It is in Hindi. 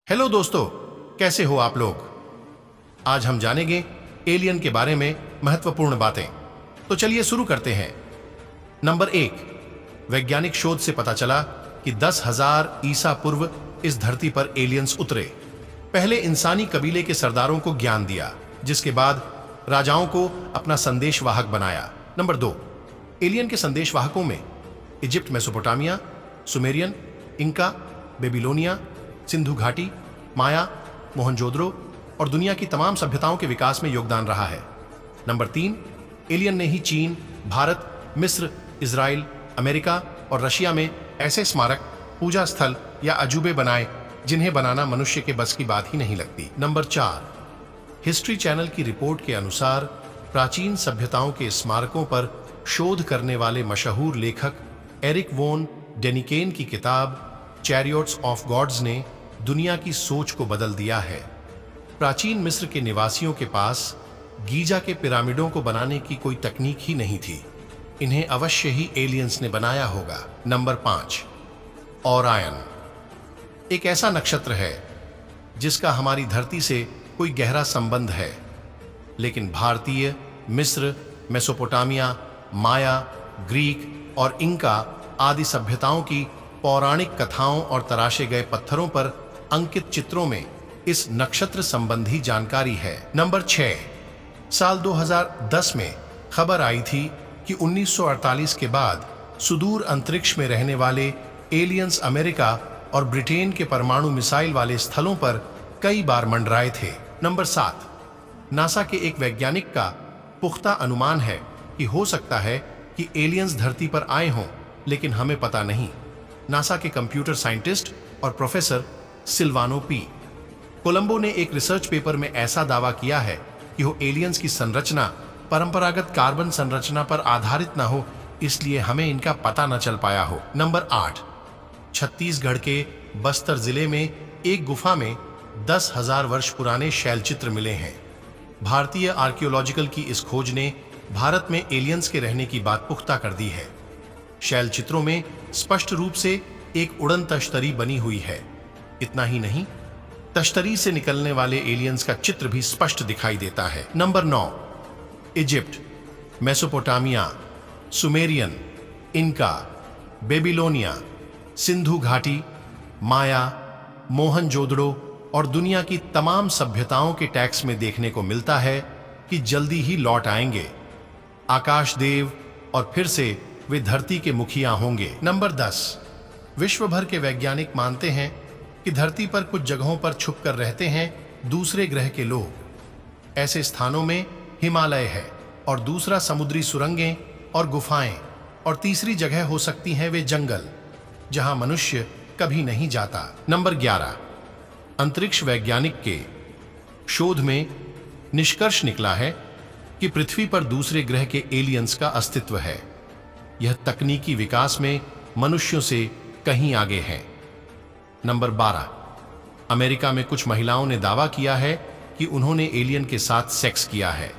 हेलो दोस्तों, कैसे हो आप लोग। आज हम जानेंगे एलियन के बारे में महत्वपूर्ण बातें। तो चलिए शुरू करते हैं। नंबर 1, वैज्ञानिक शोध से पता चला कि 10,000 ईसा पूर्व इस धरती पर एलियंस उतरे। पहले इंसानी कबीले के सरदारों को ज्ञान दिया, जिसके बाद राजाओं को अपना संदेशवाहक बनाया। नंबर 2, एलियन के संदेशवाहकों में Egypt, Mesopotamia, Sumerian, Inca, Babylonia, Sindhu घाटी, माया, मोहनजोदड़ो और दुनिया की तमाम सभ्यताओं के विकास में योगदान रहा है। नंबर 3, एलियन ने ही चीन, भारत, मिस्र, इजराइल, अमेरिका और रशिया में ऐसे स्मारक, पूजा स्थल या अजूबे बनाए जिन्हें बनाना मनुष्य के बस की बात ही नहीं लगती। नंबर 4, हिस्ट्री चैनल की रिपोर्ट के अनुसार प्राचीन सभ्यताओं के स्मारकों पर शोध करने वाले मशहूर लेखक एरिक वोन डेनिकेन की किताब चैरियट्स ऑफ गॉड्स ने दुनिया की सोच को बदल दिया है। प्राचीन मिस्र के निवासियों के पास गीजा के पिरामिडों को बनाने की कोई तकनीक ही नहीं थी। इन्हें अवश्य ही एलियंस ने बनाया होगा। नंबर 5, ओरायन एक ऐसा नक्षत्र है जिसका हमारी धरती से कोई गहरा संबंध है, लेकिन भारतीय, मिस्र, मेसोपोटामिया, माया, ग्रीक और इंका आदि सभ्यताओं की पौराणिक कथाओं और तराशे गए पत्थरों पर अंकित चित्रों में इस नक्षत्र संबंधी जानकारी है। नंबर 6, साल 2010 में खबर आई थी कि 1948 के बाद सुदूर अंतरिक्ष में रहने वाले एलियंस अमेरिका और ब्रिटेन के परमाणु मिसाइल वाले स्थलों पर कई बार मंडराए थे। नंबर 7, नासा के एक वैज्ञानिक का पुख्ता अनुमान है कि हो सकता है कि एलियंस धरती पर आए हों, लेकिन हमें पता नहीं। नासा के कंप्यूटर साइंटिस्ट और प्रोफेसर सिल्वानो पी. कोलंबो ने एक रिसर्च पेपर में ऐसा दावा किया है कि वो एलियंस की संरचना परंपरागत कार्बन संरचना पर आधारित न हो, इसलिए हमें इनका पता न चल पाया हो। नंबर 8, छत्तीसगढ़ के बस्तर जिले में एक गुफा में 10,000 वर्ष पुराने शैलचित्र मिले हैं। भारतीय आर्कियोलॉजिकल की इस खोज ने भारत में एलियंस के रहने की बात पुख्ता कर दी है। शैलचित्रों में स्पष्ट रूप से एक उड़न तश्तरी बनी हुई है। इतना ही नहीं, तश्तरी से निकलने वाले एलियंस का चित्र भी स्पष्ट दिखाई देता है। नंबर 9, इजिप्ट, मेसोपोटामिया, सुमेरियन, इनका, बेबीलोनिया, सिंधु घाटी, माया, मोहनजोदड़ो और दुनिया की तमाम सभ्यताओं के टैक्स में देखने को मिलता है कि जल्दी ही लौट आएंगे। आकाश देव और फिर से वे धरती के मुखिया होंगे। नंबर 10, विश्व भर के वैज्ञानिक मानते हैं कि धरती पर कुछ जगहों पर छुपकर रहते हैं दूसरे ग्रह के लोग। ऐसे स्थानों में हिमालय है और दूसरा समुद्री सुरंगें और गुफाएं, और तीसरी जगह हो सकती हैं वे जंगल जहां मनुष्य कभी नहीं जाता। नंबर 11, अंतरिक्ष वैज्ञानिक के शोध में निष्कर्ष निकला है कि पृथ्वी पर दूसरे ग्रह के एलियंस का अस्तित्व है। यह तकनीकी विकास में मनुष्यों से कहीं आगे है। नंबर 12, अमेरिका में कुछ महिलाओं ने दावा किया है कि उन्होंने एलियन के साथ सेक्स किया है।